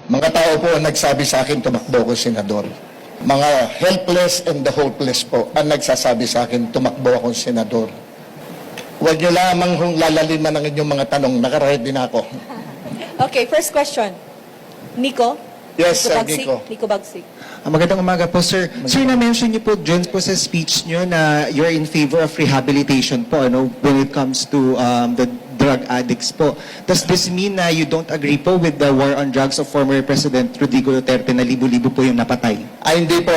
Mga tao po ang nagsabi sa akin tumakbo ko senador. Mga helpless and the hopeless po ang nagsasabi sa akin tumakbo akong senador. Huwag niyo lamang hong lalaliman ang inyong mga tanong. Nakaready na ako. Okay, first question. Nico? Yes, Nico Nico. Bagsik. Magandang umaga po, sir. Sir, na-mention niyo po dyan po sa speech niyo na you're in favor of rehabilitation po, when it comes to the drug addicts po. Does this mean na you don't agree po with the war on drugs of former President Rodrigo Duterte na libo-libo po yung napatay? Ay, hindi po.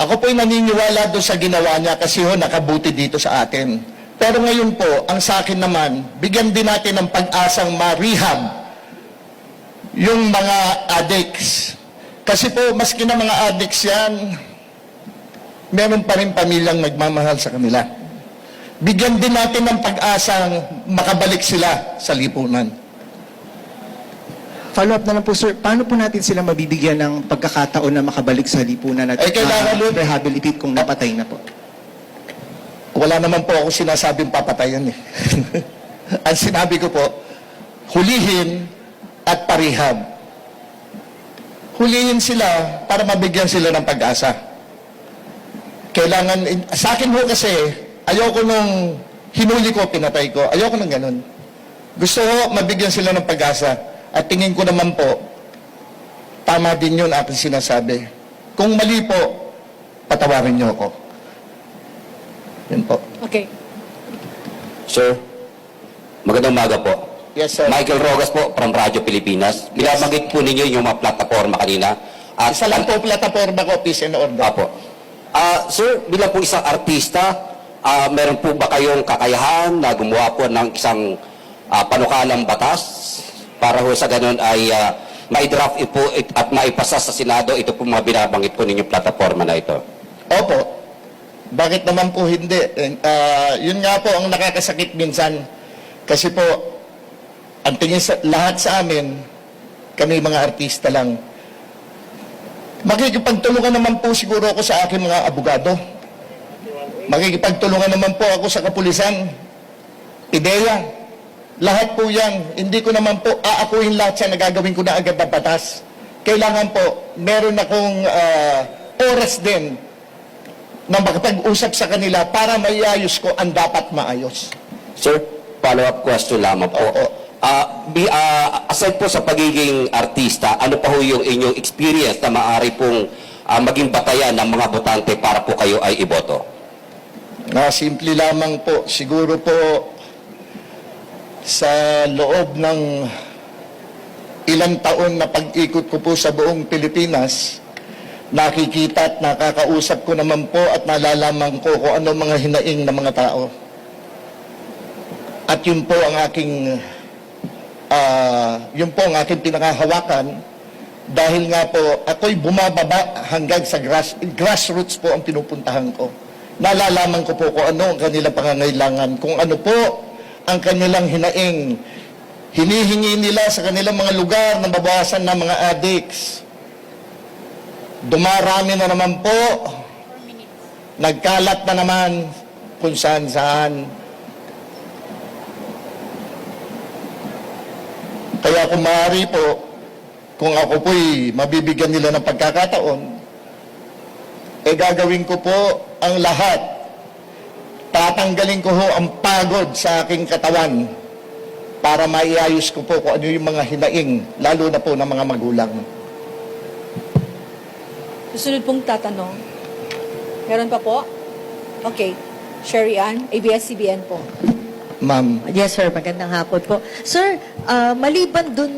Ako po'y naniniwala doon sa ginawa niya kasi nakabuti dito sa atin. Pero ngayon po, ang sa akin naman, bigyan din natin ng pag-asang ma-rehab yung mga addicts. Kasi po, maski na mga addicts yan, meron pa rin pamilyang nagmamahal sa kanila. Bigyan din natin ng pag-asang makabalik sila sa lipunan. Follow-up na lang po, sir. Paano po natin sila mabibigyan ng pagkakataon na makabalik sa lipunan at kailangan rehabilitate kung napatay na po? Wala naman po ako sinasabing papatayan eh. Ang sinabi ko po, hulihin at parehab. Hulihin sila para mabigyan sila ng pag-asa. Kailangan, sa akin po kasi, ayoko nung hinuli ko, pinatay ko. Ayoko nang ganun. Gusto ko mabigyan sila ng pag-asa. At tingin ko naman po, tama din yun aking sinasabi. Kung mali po, patawarin niyo ako. Yun po. Okay. Sir, magandang umaga po. Yes, sir. Michael Rogas po from Radyo Pilipinas. Binabanggit po ninyo yung mga plataforma kanina. At Isa lang po plataforma ko, peace and order. Apo. Sir, bilang po isang artista, meron po ba kayong kakayahan na gumawa po ng isang panukalang batas para ho sa ganun ay ma-draft po at maipasa sa Senado ito po mga binabanggit po ninyong plataforma na ito? Opo. Bakit naman po hindi? Yun nga po ang nakakasakit minsan. Kasi po, ang tingin sa lahat sa amin, kami mga artista lang. Makikipagtulungan naman po siguro ako sa aking mga abogado. Makikipagtulungan naman po ako sa kapulisan. PIDEA. Lahat po yan. Hindi ko naman po aakuin lahat sa nagagawin ko na agad na batas. Kailangan po, meron akong oras din na makapag-usap sa kanila para maiayos ko ang dapat maayos. Sir, follow-up question lamang po. Aside po sa pagiging artista, ano pa ho yung inyong experience na maaari pong maging batayan ng mga botante para po kayo ay iboto? Simple lamang po. Siguro po sa loob ng ilang taon na pag-ikot ko po sa buong Pilipinas, nakikita at nakakausap ko naman po at nalalaman ko kung ano mga hinaing ng mga tao. At yun po ang aking pinakahawakan dahil nga po ako'y bumababa hanggang sa grassroots po ang pinupuntahan ko. Nalalaman ko po kung ano ang kanilang pangangailangan, kung ano po ang kanilang hinaing. Hinihingi nila sa kanilang mga lugar na mabawasan ng mga addicts. Dumarami na naman po, nagkalat na naman kung saan-saan. Kaya kung maaari po, kung ako po'y mabibigyan nila ng pagkakataon, gagawin ko po ang lahat. Tatanggalin ko ho ang pagod sa aking katawan para maiayos ko po kung ano yung mga hinaing, lalo na po ng mga magulang. Susunod pong tatanong. Meron pa po? Okay. Sherry Ann, ABS-CBN po. Ma'am. Yes, sir. Magandang hapon po. Sir, maliban dun